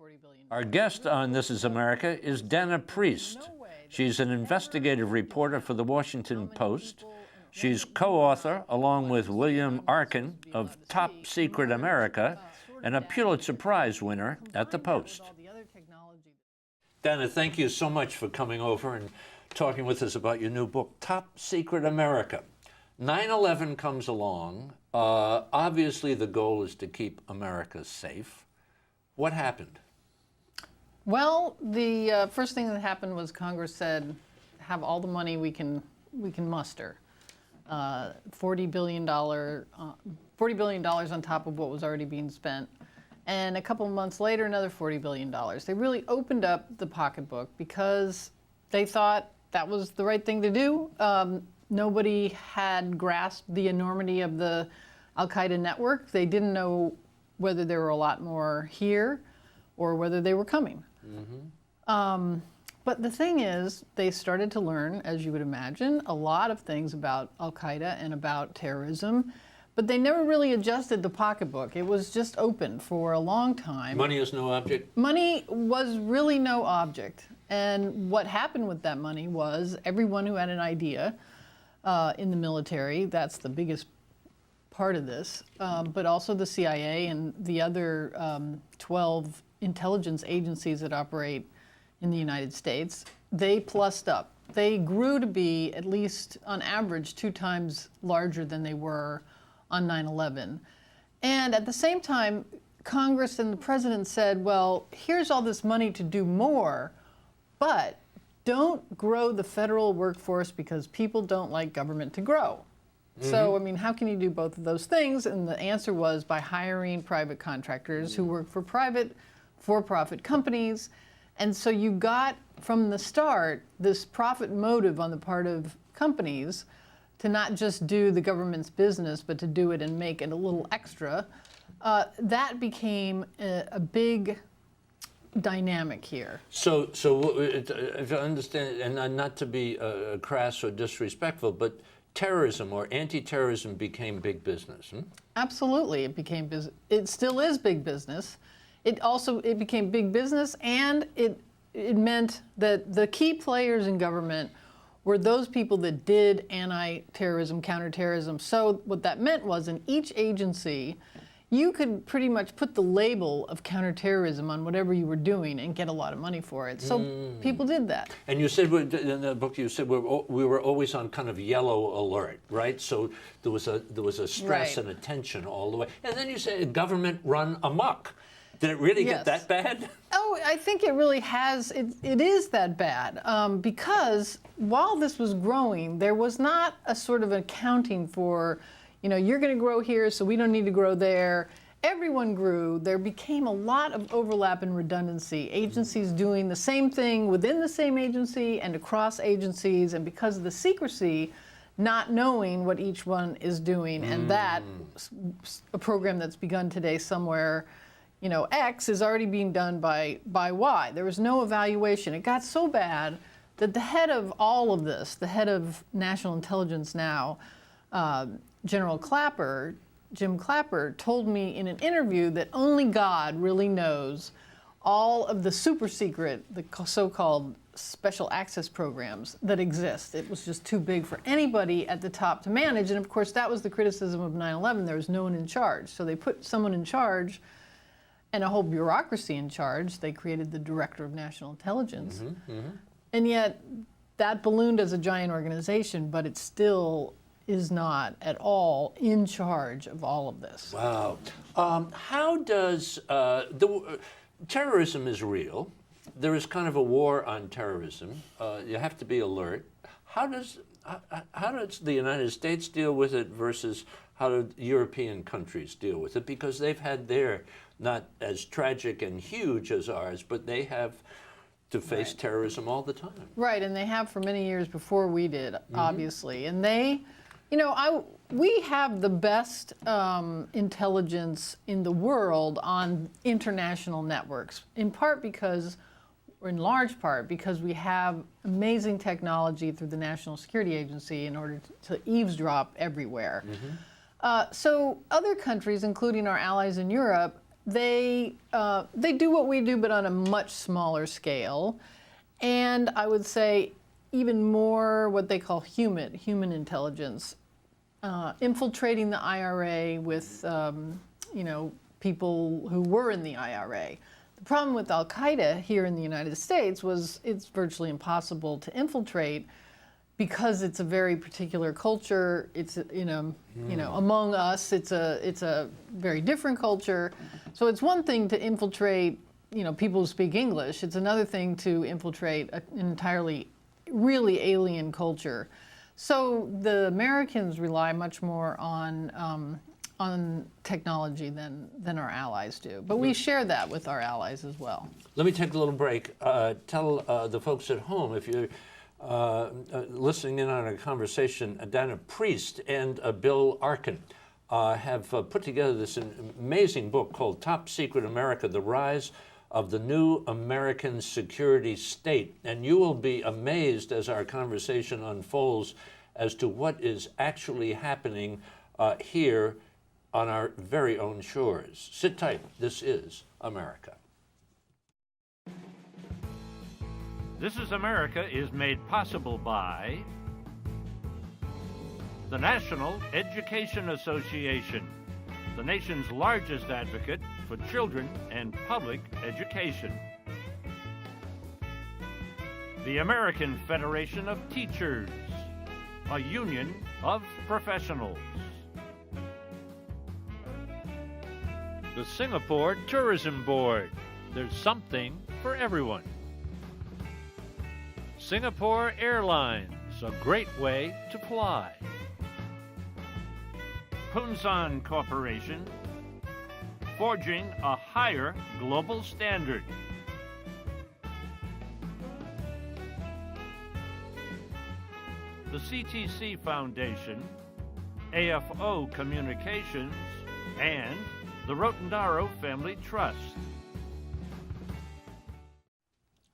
$40 billion. Our guest on This Is America is Dana Priest. She's an investigative reporter for the Washington Post. She's co-author, along with Philip Arkin, of Top Secret America, and a Pulitzer Prize winner at the Post. Dana, thank you so much for coming over and talking with us about your new book, Top Secret America. 9/11 comes along. Obviously, the goal is to keep America safe. What happened? Well, the first thing that happened was Congress said, have all the money we can muster. $40 billion on top of what was already being spent. And a couple of months later, another $40 billion. They really opened up the pocketbook because they thought that was the right thing to do. Nobody had grasped the enormity of the al-Qaeda network. They didn't know whether there were a lot more here or whether they were coming. Mm-hmm. But the thing is, they started to learn, as you would imagine, a lot of things about al-Qaeda and about terrorism, but they never really adjusted the pocketbook. It was just open for a long time. Money is no object? Money was really no object. And what happened with that money was everyone who had an idea in the military, that's the biggest part of this, but also the CIA and the other 12 intelligence agencies that operate in the United States, they plussed up. They grew to be, at least on average, 2 times larger than they were on 9/11. And at the same time, Congress and the president said, well, here's all this money to do more, but don't grow the federal workforce because people don't like government to grow. Mm-hmm. So, I mean, how can you do both of those things? And the answer was by hiring private contractors who work for private for-profit companies. And so you got, from the start, this profit motive on the part of companies to not just do the government's business, but to do it and make it a little extra. That became a big dynamic here. So if I understand, and not to be crass or disrespectful, but terrorism or anti-terrorism became big business. Absolutely, it became business. It still is big business. It became big business, and it meant that the key players in government were those people that did anti-terrorism, counterterrorism. So what that meant was in each agency, you could pretty much put the label of counterterrorism on whatever you were doing and get a lot of money for it. So people did that. And you said in the book, you said we were always on kind of yellow alert, right? So there was a stress and attention all the way. And then you said government run amok. Did it really get that bad? Oh, I think it really has. It is that bad because while this was growing, there was not a sort of accounting for, you're going to grow here, so we don't need to grow there. Everyone grew. There became a lot of overlap and redundancy. Agencies doing the same thing within the same agency and across agencies, and because of the secrecy, not knowing what each one is doing. And that, a program that's begun today somewhere, X is already being done by Y. There was no evaluation. It got so bad that the head of all of this, the head of national intelligence now, General Clapper, Jim Clapper, told me in an interview that only God really knows all of the super secret, the so-called special access programs that exist. It was just too big for anybody at the top to manage. And of course, that was the criticism of 9/11. There was no one in charge. So they put someone in charge and a whole bureaucracy in charge. They created the Director of National Intelligence. And yet that ballooned as a giant organization, but it still is not at all in charge of all of this. Wow. How does terrorism is real. There is kind of a war on terrorism. You have to be alert. How does the United States deal with it versus how do European countries deal with it? Because they've had their, not as tragic and huge as ours, but they have to face terrorism all the time. Right, and they have for many years before we did, obviously. And they, we have the best intelligence in the world on international networks, in large part because we have amazing technology through the National Security Agency in order to eavesdrop everywhere. So other countries, including our allies in Europe, they do what we do, but on a much smaller scale. And I would say even more what they call human intelligence, infiltrating the IRA with, people who were in the IRA. The problem with Al-Qaeda here in the United States was it's virtually impossible to infiltrate because it's a very particular culture. It's among us, it's a very different culture. So it's one thing to infiltrate, people who speak English. It's another thing to infiltrate an entirely, really alien culture. So the Americans rely much more on technology than our allies do. But we share that with our allies as well. Let me take a little break. Tell the folks at home, if you're listening in on a conversation, Dana Priest and Bill Arkin have put together this amazing book called Top Secret America, The Rise of the New American Security State. And you will be amazed as our conversation unfolds as to what is actually happening here on our very own shores. Sit tight. This is America. This is America is made possible by the National Education Association, the nation's largest advocate for children and public education. The American Federation of Teachers, a union of professionals. The Singapore Tourism Board. There's something for everyone. Singapore Airlines, a great way to fly. Punsan Corporation, forging a higher global standard. The CTC Foundation, AFO Communications, and the Rotendaro Family Trust.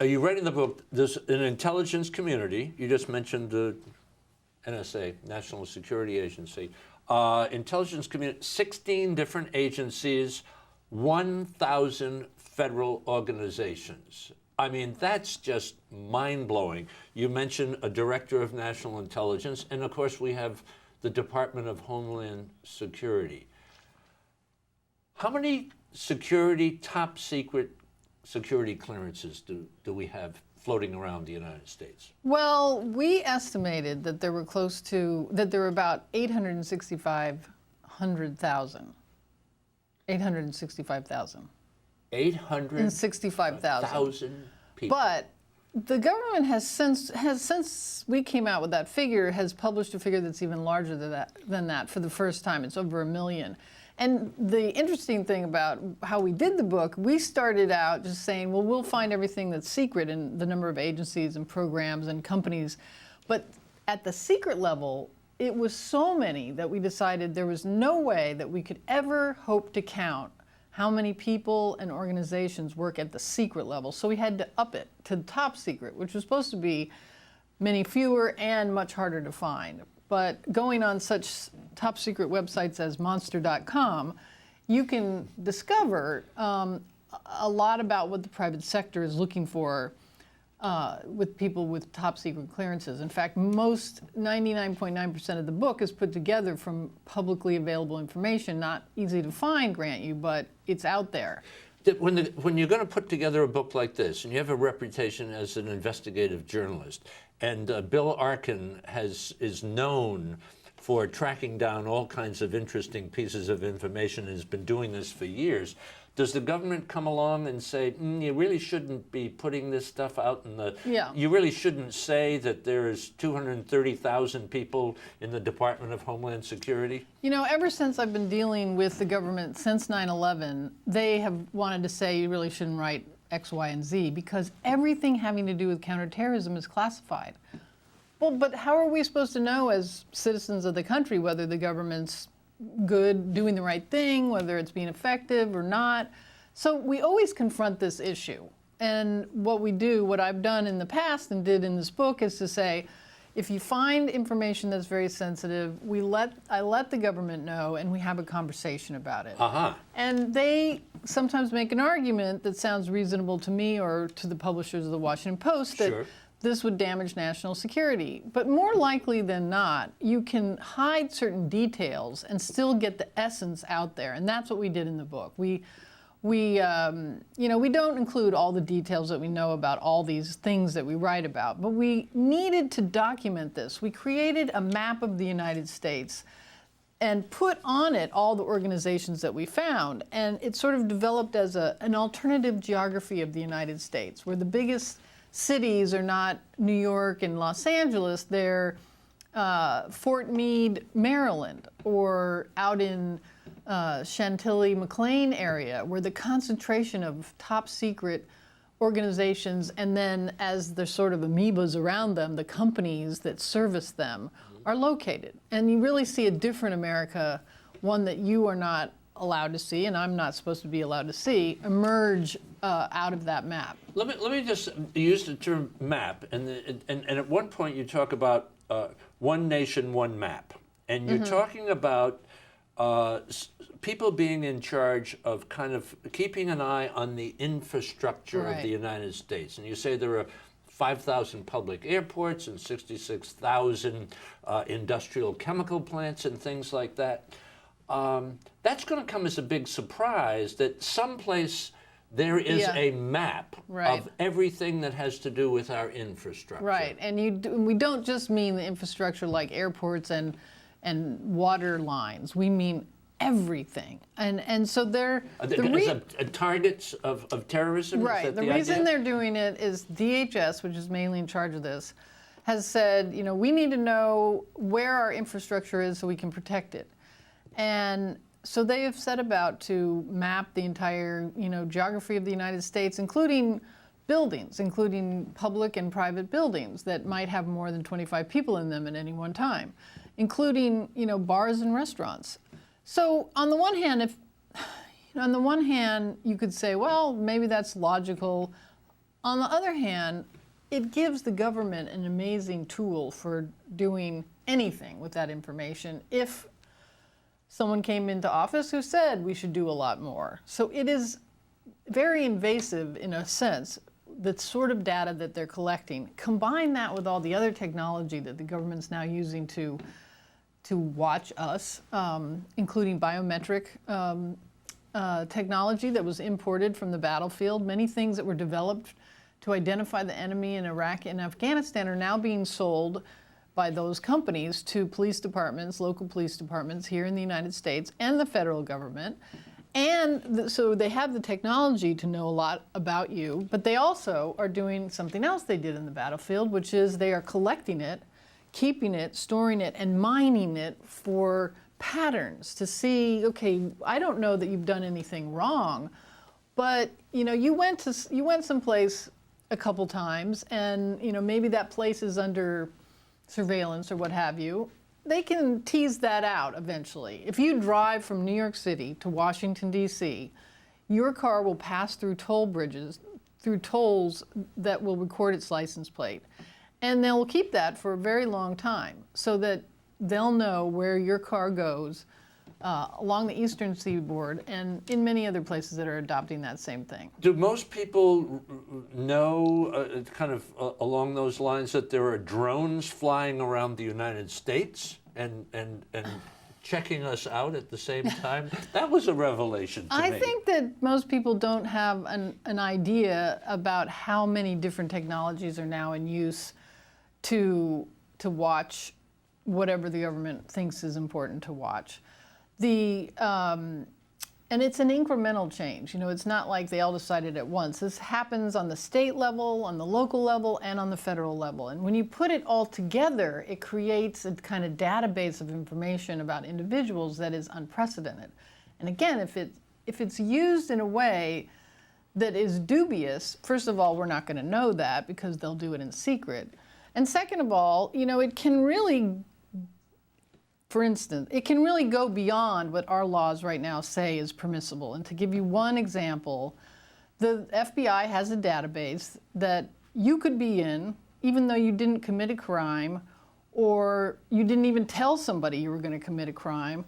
Are you writing the book? There's an intelligence community. You just mentioned the NSA, National Security Agency. Intelligence community, 16 different agencies, 1,000 federal organizations. I mean, that's just mind-blowing. You mentioned a director of national intelligence, and of course we have the Department of Homeland Security. How many top secret security clearances do we have floating around the United States? Well, we estimated that there were about 865,000. 865,000. 865,000 people. But the government has since we came out with that figure, has published a figure that's even larger than that for the first time. It's over 1 million. And the interesting thing about how we did the book, we started out just saying, well, we'll find everything that's secret in the number of agencies and programs and companies. But at the secret level, it was so many that we decided there was no way that we could ever hope to count how many people and organizations work at the secret level. So we had to up it to the top secret, which was supposed to be many fewer and much harder to find. But going on such top secret websites as monster.com, you can discover a lot about what the private sector is looking for with people with top secret clearances. In fact, 99.9% of the book is put together from publicly available information, not easy to find, grant you, but it's out there. When you're going to put together a book like this, and you have a reputation as an investigative journalist, and Bill Arkin is known for tracking down all kinds of interesting pieces of information and has been doing this for years, does the government come along and say, you really shouldn't be putting this stuff out in the... Yeah. You really shouldn't say that there's 230,000 people in the Department of Homeland Security? You know, ever since I've been dealing with the government since 9/11, they have wanted to say you really shouldn't write X, Y, and Z because everything having to do with counterterrorism is classified. Well, but how are we supposed to know as citizens of the country whether the government's good, doing the right thing, whether it's being effective or not? So we always confront this issue. And what I've done in the past and did in this book is to say, if you find information that's very sensitive, I let the government know and we have a conversation about it. Uh-huh. And they sometimes make an argument that sounds reasonable to me or to the publishers of the Washington Post that Sure. this would damage national security. But more likely than not, you can hide certain details and still get the essence out there. And that's what we did in the book. We don't include all the details that we know about all these things that we write about, but we needed to document this. We created a map of the United States and put on it all the organizations that we found. And it sort of developed as an alternative geography of the United States, where the biggest cities are not New York and Los Angeles, they're Fort Meade, Maryland, or out in Chantilly, McLean area, where the concentration of top secret organizations, and then as the sort of amoebas around them, the companies that service them are located. And you really see a different America, one that you are not allowed to see, and I'm not supposed to be allowed to see, emerge out of that map. Let me just use the term map, and at one point you talk about one nation, one map, and you're talking about people being in charge of kind of keeping an eye on the infrastructure of the United States, and you say there are 5,000 public airports and 66,000 industrial chemical plants and things like that. That's going to come as a big surprise that someplace there is a map of everything that has to do with our infrastructure. Right, and we don't just mean the infrastructure like airports and water lines. We mean everything, and so they're targets of terrorism. Right. Is that the reason they're doing it is DHS, which is mainly in charge of this, has said, we need to know where our infrastructure is so we can protect it, and so they have set about to map the entire, geography of the United States, including buildings, including public and private buildings that might have more than 25 people in them at any one time, including, bars and restaurants. So on the one hand, you could say, well, maybe that's logical. On the other hand, it gives the government an amazing tool for doing anything with that information if someone came into office who said we should do a lot more. So it is very invasive in a sense, the sort of data that they're collecting. Combine that with all the other technology that the government's now using to watch us, including biometric technology that was imported from the battlefield. Many things that were developed to identify the enemy in Iraq and Afghanistan are now being sold by those companies to police departments, local police departments here in the United States and the federal government. And so they have the technology to know a lot about you, but they also are doing something else they did in the battlefield, which is they are collecting it, keeping it, storing it, and mining it for patterns to see, okay, I don't know that you've done anything wrong, but you went someplace a couple times, and maybe that place is under surveillance or what have you. They can tease that out eventually. If you drive from New York City to Washington, D.C., your car will pass through toll bridges, through tolls that will record its license plate. And they'll keep that for a very long time so that they'll know where your car goes along the eastern seaboard and in many other places that are adopting that same thing. Do most people know, kind of along those lines, that there are drones flying around the United States and checking us out at the same time? That was a revelation to me. I think that most people don't have an idea about how many different technologies are now in use to watch whatever the government thinks is important to watch. And it's an incremental change. It's not like they all decided at once. This happens on the state level, on the local level, and on the federal level. And when you put it all together, it creates a kind of database of information about individuals that is unprecedented. And again, if it's used in a way that is dubious, first of all, we're not going to know that because they'll do it in secret. And second of all, it can really, for instance, it can really go beyond what our laws right now say is permissible. And to give you one example, the FBI has a database that you could be in even though you didn't commit a crime or you didn't even tell somebody you were going to commit a crime,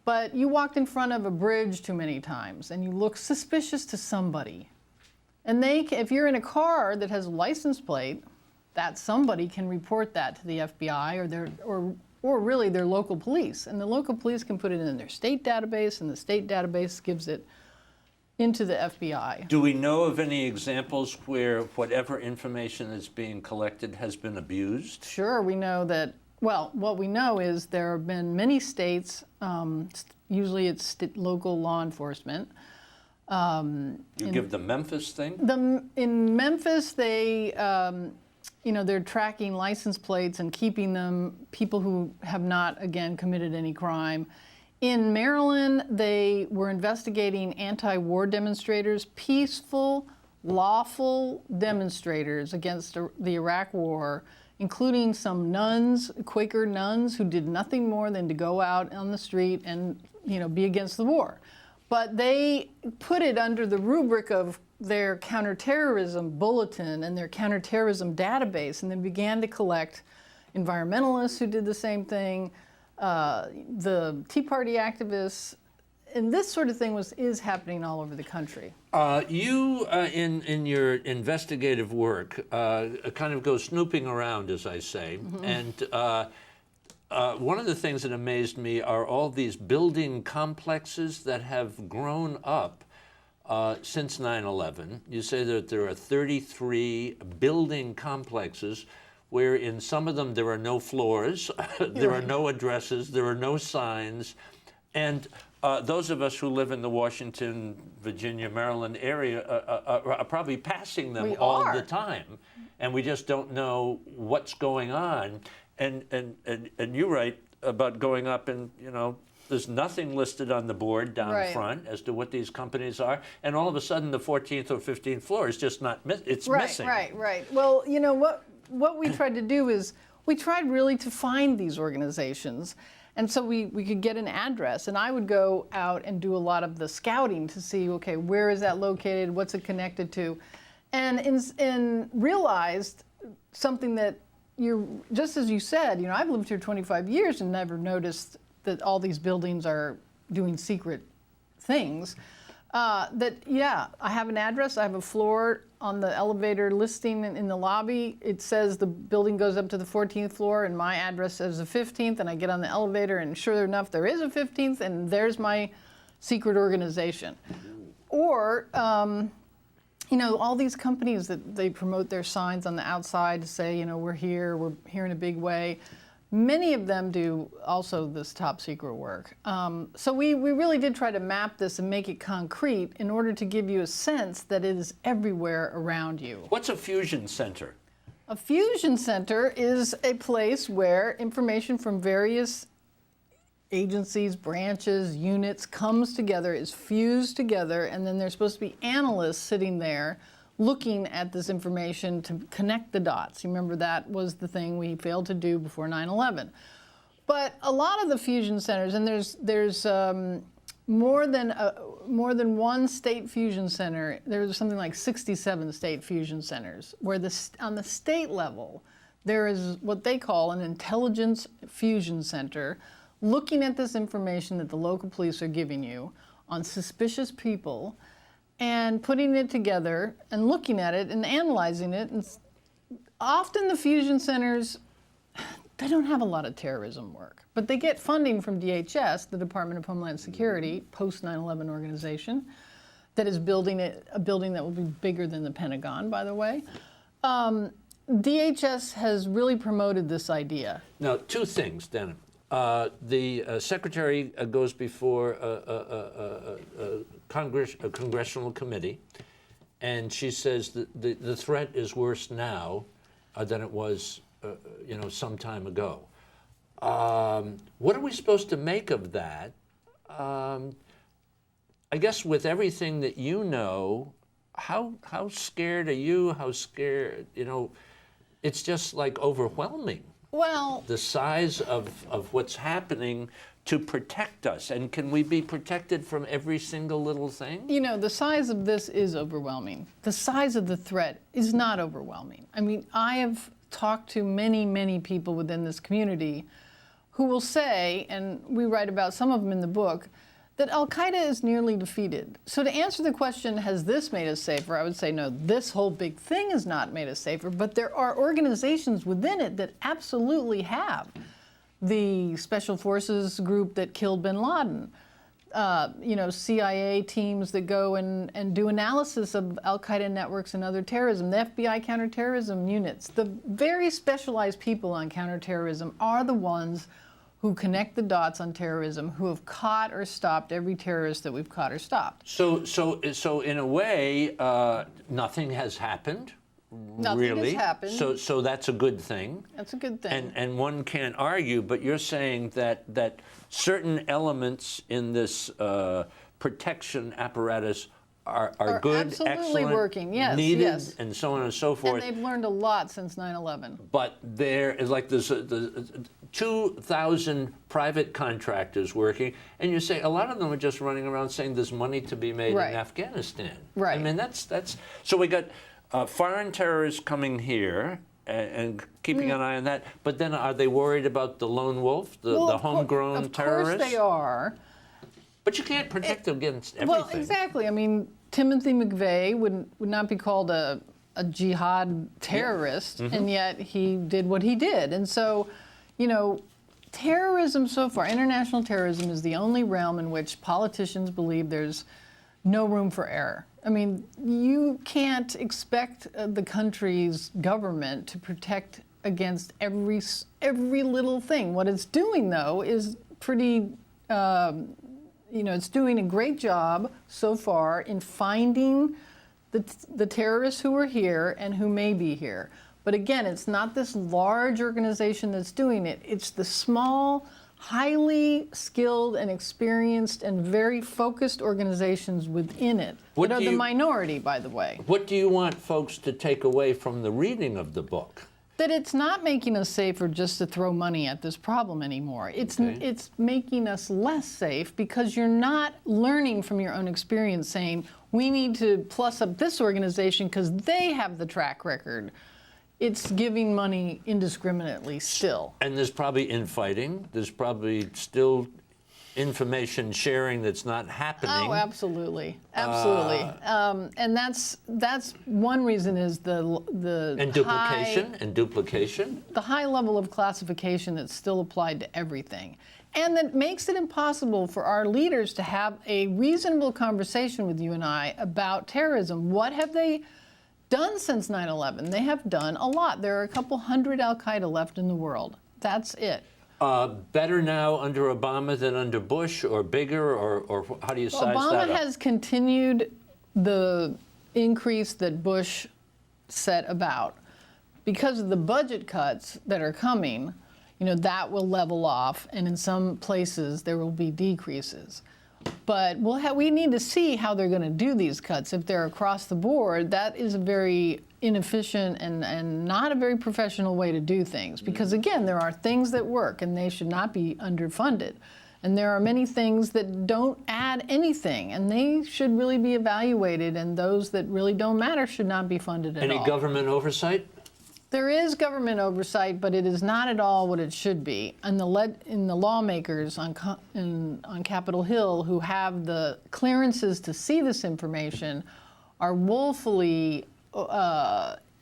But you walked in front of a bridge too many times and you look suspicious to somebody. And if you're in a car that has a license plate, that somebody can report that to the FBI or really their local police. And the local police can put it in their state database, and the state database gives it into the FBI. Do we know of any examples where whatever information is being collected has been abused? Sure, we know that. Well, what we know is there have been many states, usually it's local law enforcement. Give the Memphis thing? In Memphis, they're tracking license plates and keeping them, people who have not, again, committed any crime. In Maryland, they were investigating anti-war demonstrators, peaceful, lawful demonstrators against the Iraq War, including some nuns, Quaker nuns, who did nothing more than to go out on the street and, be against the war. But they put it under the rubric of their counterterrorism bulletin and their counterterrorism database, and they began to collect environmentalists who did the same thing, the Tea Party activists, and this sort of thing is happening all over the country. You, in your investigative work, kind of go snooping around, as I say, and one of the things that amazed me are all these building complexes that have grown up since 9/11. You say that there are 33 building complexes where in some of them there are no floors, there are no addresses, there are no signs, and those of us who live in the Washington, Virginia, Maryland area are probably passing them all the time, and we just don't know what's going on. And you write about going up and, there's nothing listed on the board down front as to what these companies are, and all of a sudden the 14th or 15th floor is just not missing. Right. Well, what we tried to do is we tried really to find these organizations, and so we could get an address, and I would go out and do a lot of the scouting to see, okay, where is that located, what's it connected to, and realized something that just as you said, I've lived here 25 years and never noticed that all these buildings are doing secret things. I have an address, I have a floor on the elevator listing in the lobby. It says the building goes up to the 14th floor and my address says the 15th, and I get on the elevator and sure enough there is a 15th and there's my secret organization. Or, all these companies that they promote their signs on the outside to say, we're here in a big way. Many of them do also this top secret work. So we really did try to map this and make it concrete in order to give you a sense that it is everywhere around you. What's a fusion center? A fusion center is a place where information from various agencies, branches, units comes together, is fused together, and then there's supposed to be analysts sitting there looking at this information to connect the dots. You remember that was the thing we failed to do before 9/11. But a lot of the fusion centers, and there's more than one state fusion center. There's something like 67 state fusion centers, where on the state level, there is what they call an intelligence fusion center, looking at this information that the local police are giving you on suspicious people and putting it together and looking at it and analyzing it. And often the fusion centers, they don't have a lot of terrorism work, but they get funding from DHS, the Department of Homeland Security, post-9/11 organization, that is building a building that will be bigger than the Pentagon, by the way. DHS has really promoted this idea. Now, two things, Dennis. The secretary goes before a congressional committee, and she says that the threat is worse now than it was, some time ago. What are we supposed to make of that? I guess with everything that you know, how scared are you? How scared, it's just like overwhelming. Well, the size of what's happening to protect us. And can we be protected from every single little thing? The size of this is overwhelming. The size of the threat is not overwhelming. I mean, I have talked to many, many people within this community who will say, and we write about some of them in the book, that Al-Qaeda is nearly defeated. So to answer the question, has this made us safer? I would say no, this whole big thing has not made us safer, but there are organizations within it that absolutely have. The Special Forces group that killed bin Laden, CIA teams that go and do analysis of Al-Qaeda networks and other terrorism, the FBI counterterrorism units. The very specialized people on counterterrorism are the ones who connect the dots on terrorism, who have caught or stopped every terrorist that we've caught or stopped. So in a way, nothing has happened. Nothing really has happened. So that's a good thing. That's a good thing. And one can't argue, but you're saying that certain elements in this protection apparatus are good, absolutely excellent, working. Yes, needed, yes. and so on and so forth. And they've learned a lot since 9/11. But there is like there's 2,000 private contractors working, and you say a lot of them are just running around saying there's money to be made Right. in Afghanistan. Right. I mean, that's so we got foreign terrorists coming here and keeping an eye on that. But then are they worried about the lone wolf, the homegrown terrorists? Of course they are. But you can't protect them against everything. Well, exactly. I mean, Timothy McVeigh would not be called a jihad terrorist, and yet he did what he did. And so, terrorism so far, international terrorism, is the only realm in which politicians believe there's no room for error. I mean, you can't expect the country's government to protect against every little thing. What it's doing, though, is pretty, it's doing a great job so far in finding the terrorists who are here and who may be here. But again, it's not this large organization that's doing it. It's the small, highly skilled and experienced and very focused organizations within it that are the minority, by the way. What do you want folks to take away from the reading of the book? That it's not making us safer just to throw money at this problem anymore. It's making us less safe because you're not learning from your own experience saying, we need to plus up this organization because they have the track record. It's giving money indiscriminately still. And there's probably infighting. There's probably still information sharing that's not happening. Oh, absolutely, absolutely. And that's one reason is and duplication. The high level of classification that's still applied to everything, and that makes it impossible for our leaders to have a reasonable conversation with you and I about terrorism. What have they done since 9/11? They have done a lot. There are a couple hundred Al-Qaeda left in the world. That's it. Better now under Obama than under Bush, or bigger, or how do you size that up? Obama has continued the increase that Bush set about. Because of the budget cuts that are coming, that will level off, and in some places there will be decreases. But we need to see how they're going to do these cuts. If they're across the board, that is a very inefficient and not a very professional way to do things. Because again, there are things that work and they should not be underfunded. And there are many things that don't add anything and they should really be evaluated, and those that really don't matter should not be funded at all. Any government oversight? There is government oversight, but it is not at all what it should be. And the lawmakers on Capitol Hill who have the clearances to see this information are woefully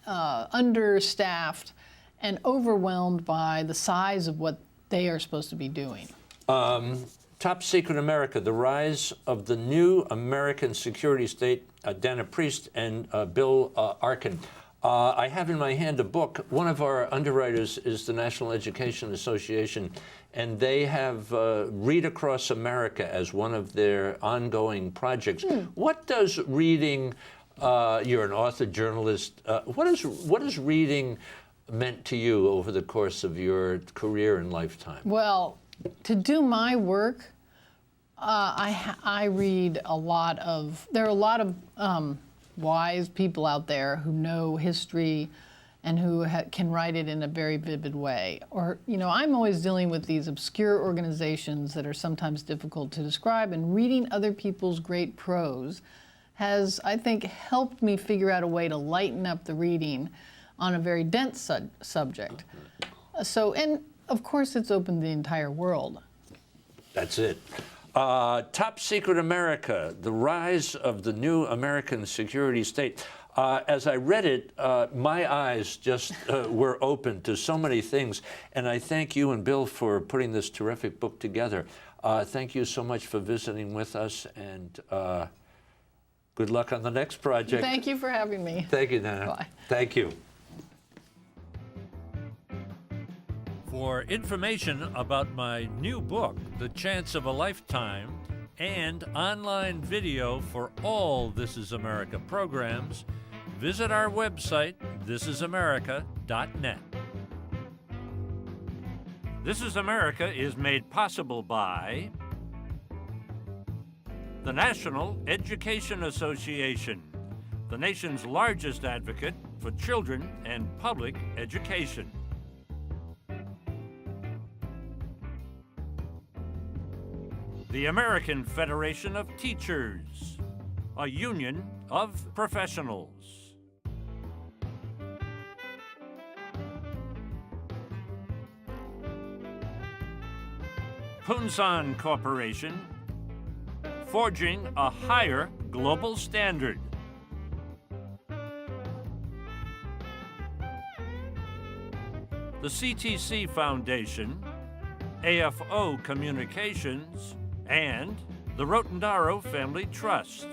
understaffed and overwhelmed by the size of what they are supposed to be doing. Top Secret America, the rise of the new American security state, Dana Priest and Bill Arkin. I have in my hand a book. One of our underwriters is the National Education Association, and they have Read Across America as one of their ongoing projects. What does reading, you're an author, journalist, what is reading meant to you over the course of your career and lifetime? Well, to do my work, I read a lot of, there are a lot of wise people out there who know history and who can write it in a very vivid way. Or, I'm always dealing with these obscure organizations that are sometimes difficult to describe, and reading other people's great prose has, I think, helped me figure out a way to lighten up the reading on a very dense subject. And of course, it's opened the entire world. That's it. Top Secret America, the rise of the new American security state. As I read it, my eyes just were open to so many things. And I thank you and Bill for putting this terrific book together. Thank you so much for visiting with us, and good luck on the next project. Thank you for having me. Thank you, Dana. Bye. Thank you. For information about my new book, The Chance of a Lifetime, and online video for all This Is America programs, visit our website, thisisamerica.net. This is America is made possible by the National Education Association, the nation's largest advocate for children and public education. The American Federation of Teachers, a union of professionals. Punsan Corporation, forging a higher global standard. The CTC Foundation, AFO Communications, and the Rotendaro Family Trust.